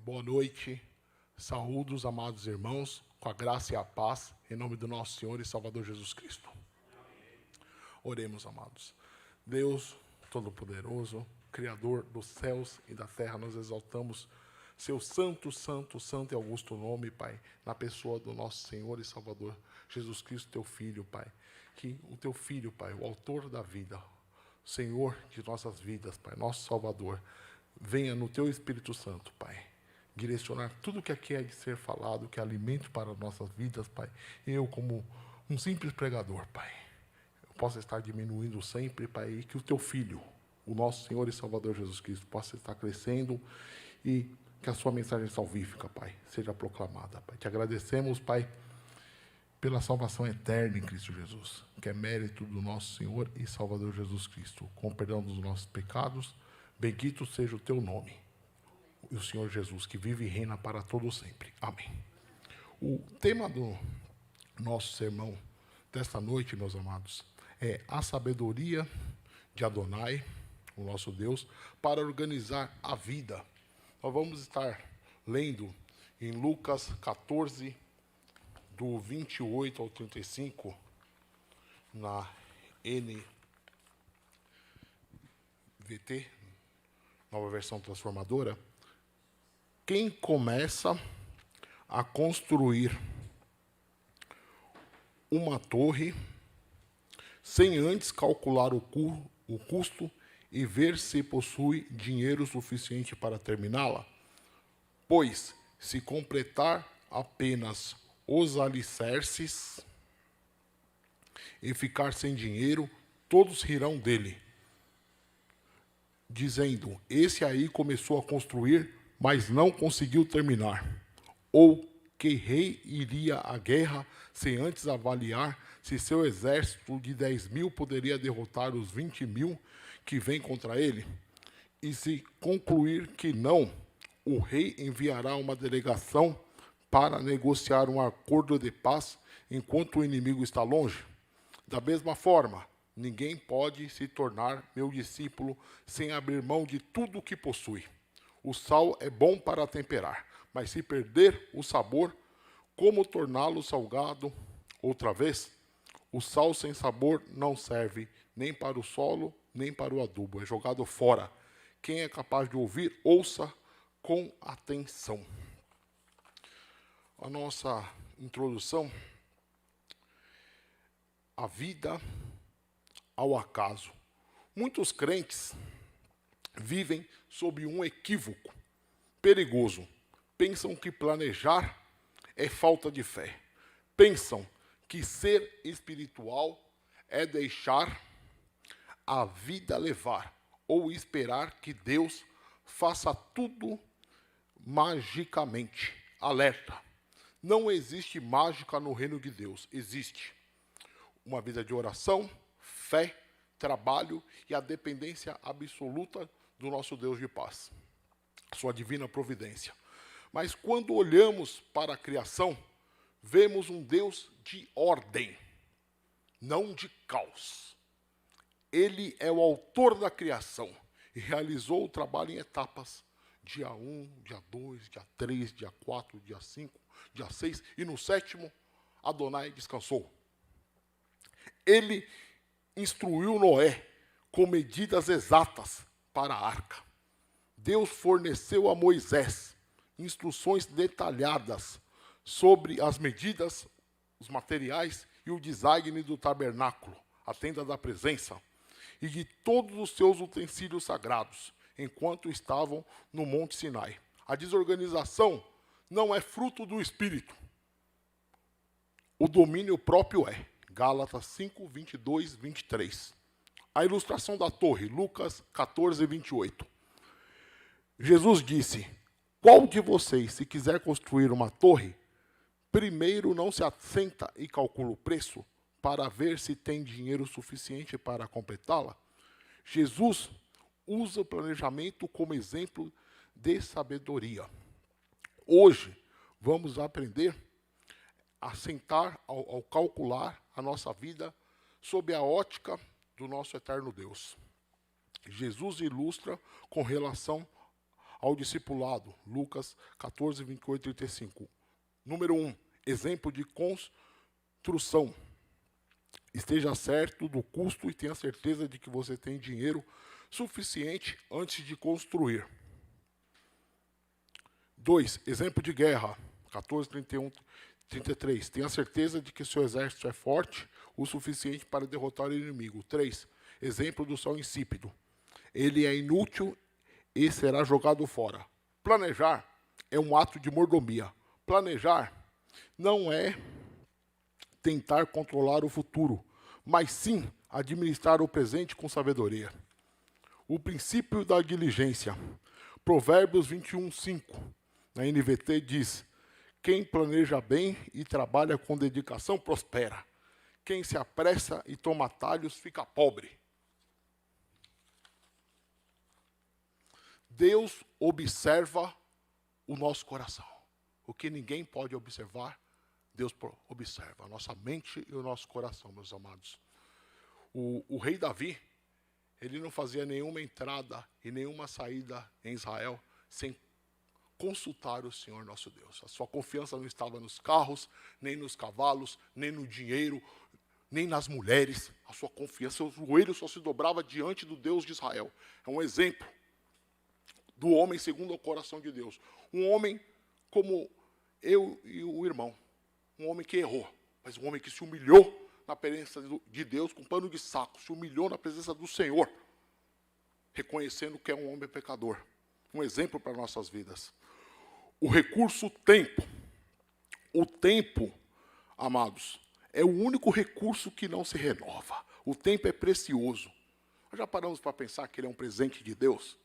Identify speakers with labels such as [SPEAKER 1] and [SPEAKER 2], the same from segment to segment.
[SPEAKER 1] Boa noite, saúdo os amados irmãos, com a graça e a paz, em nome do nosso Senhor e Salvador Jesus Cristo. Oremos, amados. Deus Todo-Poderoso, Criador dos céus e da terra, nós exaltamos seu santo, santo, santo e augusto nome, Pai, na pessoa do nosso Senhor e Salvador Jesus Cristo, teu Filho, Pai. Que o teu Filho, Pai, o autor da vida, Senhor de nossas vidas, Pai, nosso Salvador, venha no teu Espírito Santo, Pai, direcionar tudo que aqui é de ser falado, que é alimento para nossas vidas, Pai. Eu, como um simples pregador, Pai, eu possa estar diminuindo sempre, Pai, e que o teu Filho, o nosso Senhor e Salvador Jesus Cristo, possa estar crescendo e que a sua mensagem salvífica, Pai, seja proclamada, Pai. Te agradecemos, Pai, pela salvação eterna em Cristo Jesus, que é mérito do nosso Senhor e Salvador Jesus Cristo. Com o perdão dos nossos pecados, bendito seja o teu nome. E o Senhor Jesus, que vive e reina para todo sempre. Amém. O tema do nosso sermão desta noite, meus amados, é a sabedoria de Adonai, o nosso Deus, para organizar a vida. Nós vamos estar lendo em Lucas 14, do 28 ao 35, na NVT, Nova Versão Transformadora. Quem começa a construir uma torre sem antes calcular o custo e ver se possui dinheiro suficiente para terminá-la? Pois, se completar apenas os alicerces e ficar sem dinheiro, todos rirão dele, dizendo: esse aí começou a construir, mas não conseguiu terminar. Ou que rei iria à guerra sem antes avaliar se seu exército de 10.000 poderia derrotar os 20.000 que vêm contra ele? E se concluir que não, o rei enviará uma delegação para negociar um acordo de paz enquanto o inimigo está longe? Da mesma forma, ninguém pode se tornar meu discípulo sem abrir mão de tudo o que possui. O sal é bom para temperar, mas se perder o sabor, como torná-lo salgado outra vez? O sal sem sabor não serve nem para o solo, nem para o adubo. É jogado fora. Quem é capaz de ouvir, ouça com atenção. A nossa introdução: a vida ao acaso. Muitos crentes vivem sob um equívoco perigoso. Pensam que planejar é falta de fé. Pensam que ser espiritual é deixar a vida levar ou esperar que Deus faça tudo magicamente. Alerta: não existe mágica no reino de Deus. Existe uma vida de oração, fé, trabalho e a dependência absoluta do nosso Deus de paz, sua divina providência. Mas quando olhamos para a criação, vemos um Deus de ordem, não de caos. Ele é o autor da criação e realizou o trabalho em etapas. Dia 1, dia 2, dia 3, dia 4, dia 5, dia 6, e no 7º, Adonai descansou. Ele instruiu Noé com medidas exatas para a arca. Deus forneceu a Moisés instruções detalhadas sobre as medidas, os materiais e o design do tabernáculo, a tenda da presença, e de todos os seus utensílios sagrados, enquanto estavam no Monte Sinai. A desorganização não é fruto do Espírito. O domínio próprio é. Gálatas 5, 22, 23. A ilustração da torre, Lucas 14, 28. Jesus disse: qual de vocês, se quiser construir uma torre, primeiro não se assenta e calcula o preço para ver se tem dinheiro suficiente para completá-la? Jesus usa o planejamento como exemplo de sabedoria. Hoje, vamos aprender a sentar ao calcular a nossa vida sob a ótica do nosso eterno Deus. Jesus ilustra com relação ao discipulado. Lucas 14, 28 e 35. Número 1. Exemplo de construção. Esteja certo do custo e tenha certeza de que você tem dinheiro suficiente antes de construir. 2. Exemplo de guerra. 14, 31, 33. Tenha certeza de que seu exército é forte o suficiente para derrotar o inimigo. 3. Exemplo do sol insípido. Ele é inútil e será jogado fora. Planejar é um ato de mordomia. Planejar não é tentar controlar o futuro, mas sim administrar o presente com sabedoria. O princípio da diligência. Provérbios 21, 5. Na NVT diz: quem planeja bem e trabalha com dedicação prospera. Quem se apressa e toma atalhos fica pobre. Deus observa o nosso coração. O que ninguém pode observar, Deus observa. A nossa mente e o nosso coração, meus amados. O rei Davi, ele não fazia nenhuma entrada e nenhuma saída em Israel sem consultar o Senhor nosso Deus. A sua confiança não estava nos carros, nem nos cavalos, nem no dinheiro, nem nas mulheres. A sua confiança, o joelho só se dobrava diante do Deus de Israel. É um exemplo do homem segundo o coração de Deus. Um homem como eu e o irmão. Um homem que errou, mas um homem que se humilhou na presença de Deus com pano de saco. Se humilhou na presença do Senhor, reconhecendo que é um homem pecador. Um exemplo para nossas vidas. O recurso tempo. O tempo, amados, é o único recurso que não se renova. O tempo é precioso. Nós já paramos para pensar que ele é um presente de Deus?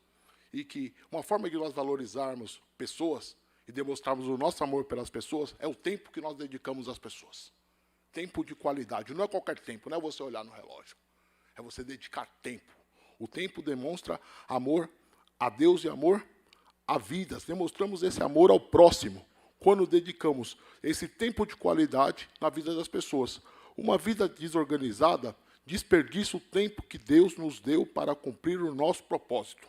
[SPEAKER 1] E que uma forma de nós valorizarmos pessoas e demonstrarmos o nosso amor pelas pessoas é o tempo que nós dedicamos às pessoas. Tempo de qualidade. Não é qualquer tempo, não é você olhar no relógio. É você dedicar tempo. O tempo demonstra amor a Deus e amor a vidas. Demonstramos esse amor ao próximo quando dedicamos esse tempo de qualidade na vida das pessoas. Uma vida desorganizada desperdiça o tempo que Deus nos deu para cumprir o nosso propósito.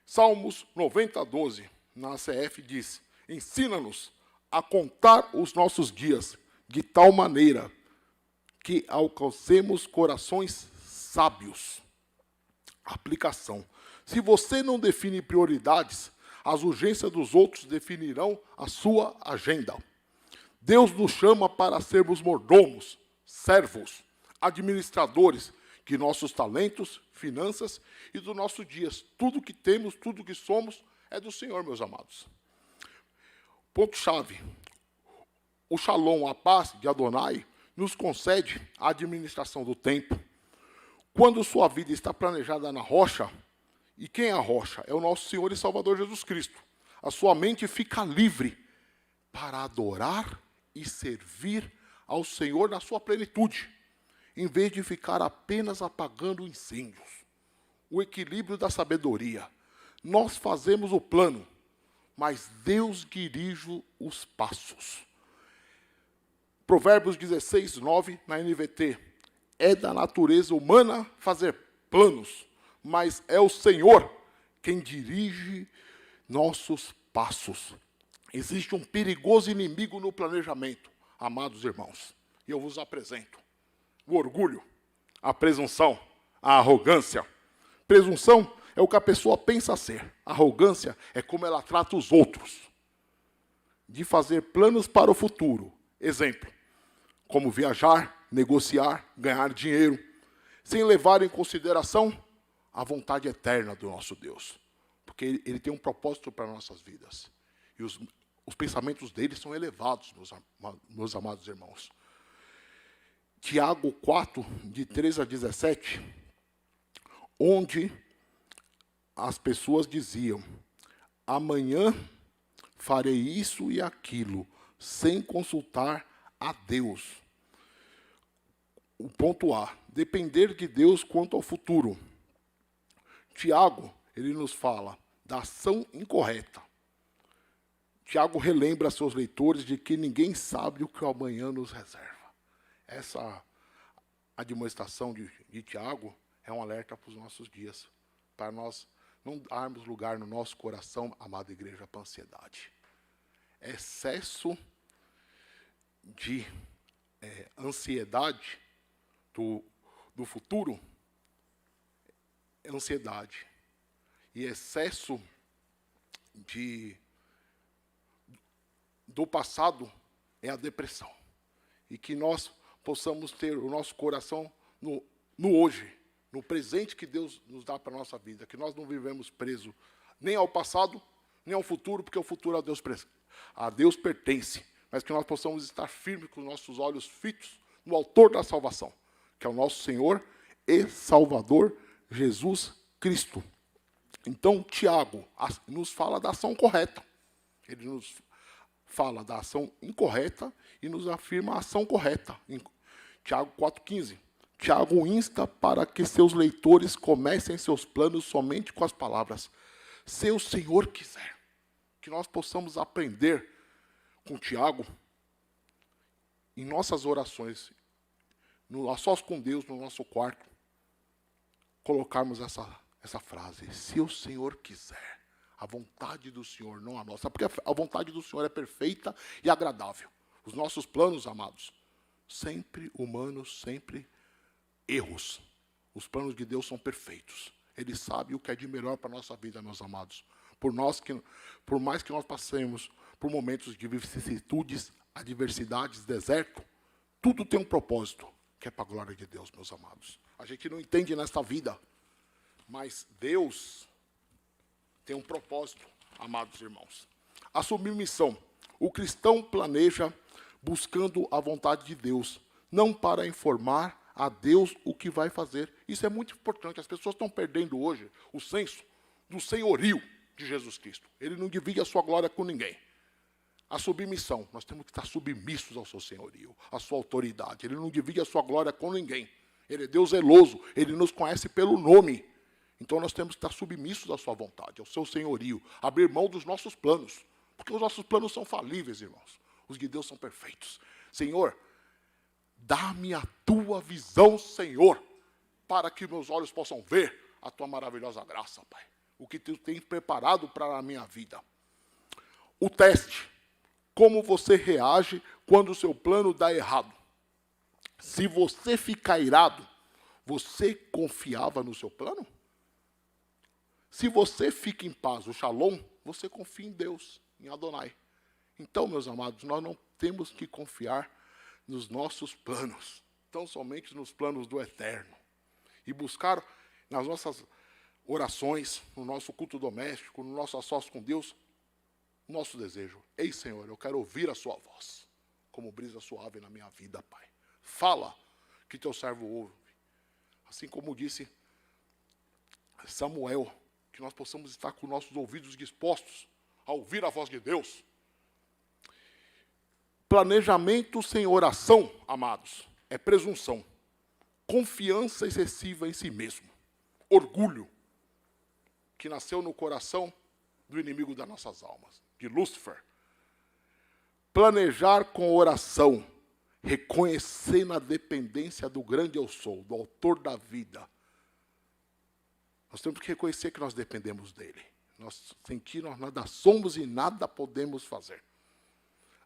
[SPEAKER 1] Salmos 90, 12, na ACF diz: ensina-nos a contar os nossos dias de tal maneira que alcancemos corações sábios. Aplicação. Se você não define prioridades, as urgências dos outros definirão a sua agenda. Deus nos chama para sermos mordomos, servos, administradores de nossos talentos, finanças e dos nossos dias. Tudo que temos, tudo que somos, é do Senhor, meus amados. Ponto-chave. O Shalom, a paz de Adonai, nos concede a administração do tempo. Quando sua vida está planejada na rocha, e quem é a rocha? É o nosso Senhor e Salvador Jesus Cristo. A sua mente fica livre para adorar e servir ao Senhor na sua plenitude, em vez de ficar apenas apagando incêndios. O equilíbrio da sabedoria. Nós fazemos o plano, mas Deus dirige os passos. Provérbios 16, 9, na NVT. É da natureza humana fazer planos, mas é o Senhor quem dirige nossos passos. Existe um perigoso inimigo no planejamento, amados irmãos, e eu vos apresento. O orgulho, a presunção, a arrogância. Presunção é o que a pessoa pensa ser. Arrogância é como ela trata os outros. De fazer planos para o futuro. Exemplo, como viajar, negociar, ganhar dinheiro, sem levar em consideração a vontade eterna do nosso Deus. Porque Ele tem um propósito para nossas vidas. E os pensamentos dele são elevados, meus amados irmãos. Tiago 4, de 13 a 17, onde as pessoas diziam: amanhã farei isso e aquilo, sem consultar a Deus. O ponto A, depender de Deus quanto ao futuro. Tiago, ele nos fala da ação incorreta. Tiago relembra a seus leitores de que ninguém sabe o que o amanhã nos reserva. Essa admoestação de Tiago é um alerta para os nossos dias, para nós não darmos lugar no nosso coração, amada igreja, para ansiedade. Excesso de ansiedade do futuro é ansiedade. E excesso do passado é a depressão. E que nós possamos ter o nosso coração no hoje, no presente que Deus nos dá para a nossa vida. Que nós não vivemos presos nem ao passado, nem ao futuro, porque o futuro a Deus pertence. Mas que nós possamos estar firmes com os nossos olhos fitos no autor da salvação, que é o nosso Senhor e Salvador Jesus Cristo. Então, Tiago nos fala da ação correta. Ele nos fala da ação incorreta e nos afirma a ação correta. Em Tiago 4,15. Tiago insta para que seus leitores comecem seus planos somente com as palavras: se o Senhor quiser. Que nós possamos aprender com Tiago, em nossas orações, a sós com Deus, no nosso quarto, colocarmos essa frase: se o Senhor quiser, a vontade do Senhor, não a nossa, porque a vontade do Senhor é perfeita e agradável. Os nossos planos, amados, sempre humanos, sempre erros. Os planos de Deus são perfeitos. Ele sabe o que é de melhor para a nossa vida, meus amados. Por mais que nós passemos por momentos de vicissitudes, adversidades, deserto, tudo tem um propósito, que é para a glória de Deus, meus amados. A gente não entende nesta vida, mas Deus tem um propósito, amados irmãos. Assumir missão. O cristão planeja buscando a vontade de Deus, não para informar a Deus o que vai fazer. Isso é muito importante. As pessoas estão perdendo hoje o senso do senhorio de Jesus Cristo. Ele não divide a sua glória com ninguém. A submissão. Nós temos que estar submissos ao seu senhorio, à sua autoridade. Ele não divide a sua glória com ninguém. Ele é Deus zeloso. Ele nos conhece pelo nome. Então nós temos que estar submissos à sua vontade, ao seu senhorio, abrir mão dos nossos planos, porque os nossos planos são falíveis, irmãos. Os de Deus são perfeitos. Senhor, dá-me a tua visão, Senhor, para que meus olhos possam ver a tua maravilhosa graça, Pai. O que tu tens preparado para a minha vida. O teste. Como você reage quando o seu plano dá errado? Se você ficar irado, você confiava no seu plano? Se você fica em paz, o shalom, você confia em Deus, em Adonai. Então, meus amados, nós não temos que confiar nos nossos planos, tão somente nos planos do eterno. E buscar nas nossas orações, no nosso culto doméstico, no nosso sós com Deus, o nosso desejo. Ei, Senhor, eu quero ouvir a sua voz, como brisa suave na minha vida, Pai. Fala, que teu servo ouve. Assim como disse Samuel, que nós possamos estar com nossos ouvidos dispostos a ouvir a voz de Deus. Planejamento sem oração, amados, é presunção. Confiança excessiva em si mesmo. Orgulho, que nasceu no coração do inimigo das nossas almas, de Lúcifer. Planejar com oração, reconhecendo a dependência do grande eu sou, do autor da vida. Nós temos que reconhecer que nós dependemos dele. Sem que nós nada somos e nada podemos fazer.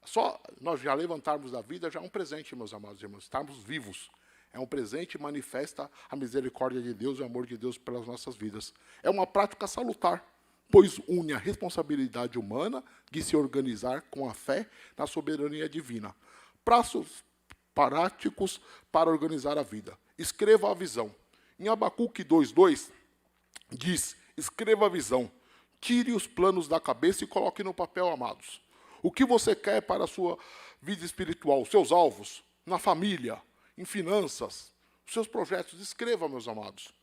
[SPEAKER 1] Só nós já levantarmos da vida já é um presente, meus amados irmãos. Estarmos vivos é um presente e manifesta a misericórdia de Deus e o amor de Deus pelas nossas vidas. É uma prática salutar, pois une a responsabilidade humana de se organizar com a fé na soberania divina. Prazos práticos para organizar a vida. Escreva a visão. Em Abacuque 2:2, diz: escreva a visão, tire os planos da cabeça e coloque no papel, amados. O que você quer para a sua vida espiritual, seus alvos, na família, em finanças, seus projetos, escreva, meus amados.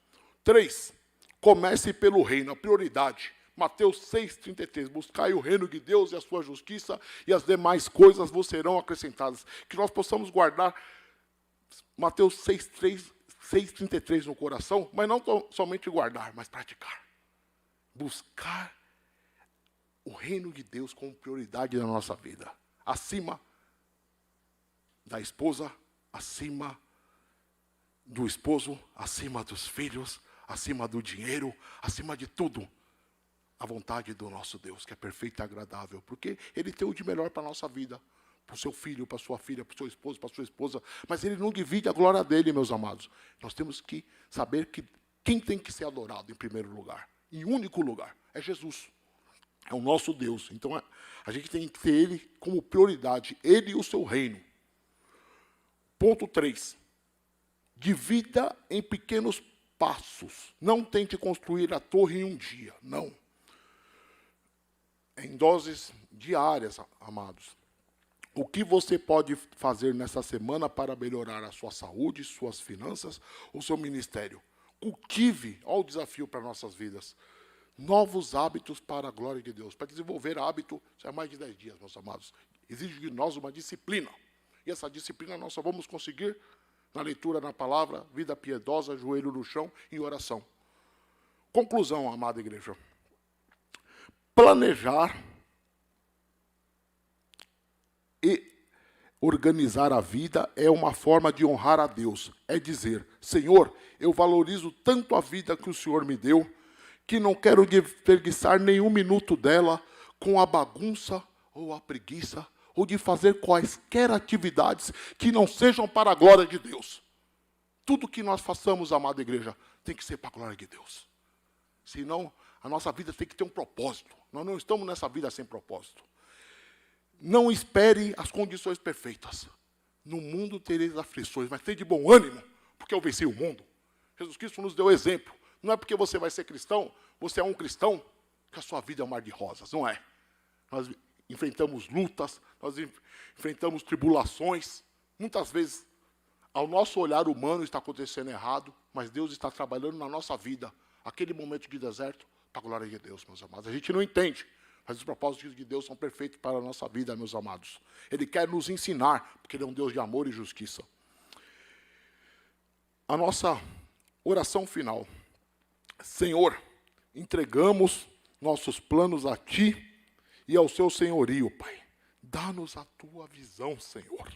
[SPEAKER 1] 3, comece pelo reino, a prioridade. Mateus 6,33, buscai o reino de Deus e a sua justiça, e as demais coisas vos serão acrescentadas. Que nós possamos guardar Mateus 6,33 no coração, mas não somente guardar, mas praticar. Buscar o reino de Deus como prioridade na nossa vida. Acima da esposa, acima do esposo, acima dos filhos, acima do dinheiro, acima de tudo. a vontade do nosso Deus, que é perfeita e agradável, porque Ele tem o de melhor para a nossa vida, para o seu filho, para a sua filha, para o seu esposo, para a sua esposa, mas Ele não divide a glória dEle, meus amados. Nós temos que saber que quem tem que ser adorado em primeiro lugar, em único lugar, é Jesus. É o nosso Deus. Então, a gente tem que ter Ele como prioridade, Ele e o seu reino. Ponto 3. Divida em pequenos passos. Não tente construir a torre em um dia. Não. Em doses diárias, amados. O que você pode fazer nessa semana para melhorar a sua saúde, suas finanças, o seu ministério? Cultive, olha o desafio para nossas vidas. Novos hábitos para a glória de Deus. Para desenvolver hábito, isso é mais de 10 dias, meus amados. Exige de nós uma disciplina. E essa disciplina nós só vamos conseguir na leitura, na palavra, vida piedosa, joelho no chão, em oração. Conclusão, amada igreja. Planejar e organizar a vida é uma forma de honrar a Deus. É dizer, Senhor, eu valorizo tanto a vida que o Senhor me deu, que não quero desperdiçar nenhum minuto dela com a bagunça ou a preguiça, ou de fazer quaisquer atividades que não sejam para a glória de Deus. Tudo que nós façamos, amada igreja, tem que ser para a glória de Deus. Senão, a nossa vida tem que ter um propósito. Nós não estamos nessa vida sem propósito. Não espere as condições perfeitas. No mundo tereis aflições, mas tem de bom ânimo, porque eu venci o mundo. Jesus Cristo nos deu exemplo. Não é porque você vai ser cristão, você é um cristão, que a sua vida é um mar de rosas, não é? Nós enfrentamos lutas, nós enfrentamos tribulações. Muitas vezes, ao nosso olhar humano, está acontecendo errado, mas Deus está trabalhando na nossa vida. Aquele momento de deserto, para a glória de Deus, meus amados. A gente não entende, mas os propósitos de Deus são perfeitos para a nossa vida, meus amados. Ele quer nos ensinar, porque Ele é um Deus de amor e justiça. A nossa oração final. Senhor, entregamos nossos planos a Ti e ao Seu senhorio, Pai. Dá-nos a Tua visão, Senhor,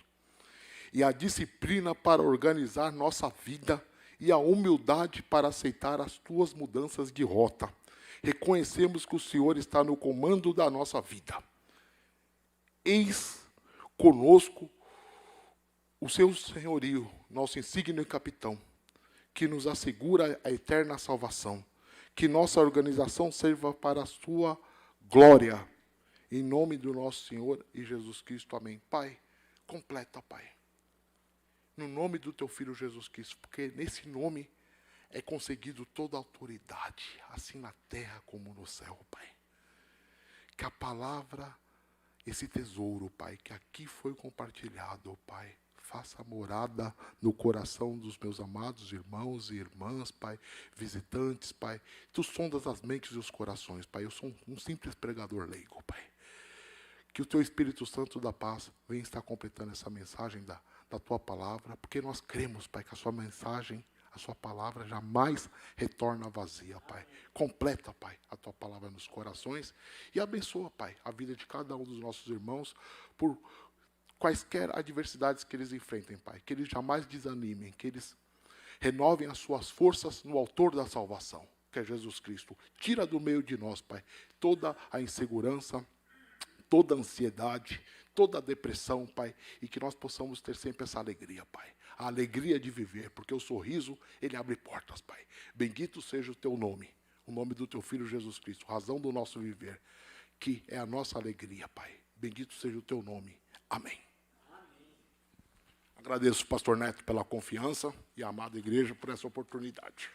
[SPEAKER 1] e a disciplina para organizar nossa vida e a humildade para aceitar as Tuas mudanças de rota. Reconhecemos que o Senhor está no comando da nossa vida. Eis conosco o Seu senhorio, nosso insígnio capitão, que nos assegura a eterna salvação. Que nossa organização sirva para a Sua glória. Em nome do nosso Senhor e Jesus Cristo. Amém. Pai, completa, Pai. No nome do Teu Filho Jesus Cristo, porque nesse nome é conseguido toda a autoridade, assim na terra como no céu, Pai. Que a palavra, esse tesouro, Pai, que aqui foi compartilhado, Pai, faça morada no coração dos meus amados irmãos e irmãs, Pai, visitantes, Pai. Tu sondas as mentes e os corações, Pai. Eu sou um simples pregador leigo, Pai. Que o Teu Espírito Santo da paz venha estar completando essa mensagem da Tua palavra, porque nós cremos, Pai, que a Sua mensagem, a Sua palavra jamais retorna vazia, Pai. Completa, Pai, a Tua palavra nos corações e abençoa, Pai, a vida de cada um dos nossos irmãos por quaisquer adversidades que eles enfrentem, Pai. Que eles jamais desanimem, que eles renovem as suas forças no autor da salvação, que é Jesus Cristo. Tira do meio de nós, Pai, toda a insegurança, toda a ansiedade, toda a depressão, Pai, e que nós possamos ter sempre essa alegria, Pai. A alegria de viver, porque o sorriso, ele abre portas, Pai. Bendito seja o Teu nome, o nome do Teu Filho Jesus Cristo, razão do nosso viver, que é a nossa alegria, Pai. Bendito seja o Teu nome. Amém. Agradeço o pastor Neto pela confiança e a amada igreja por essa oportunidade.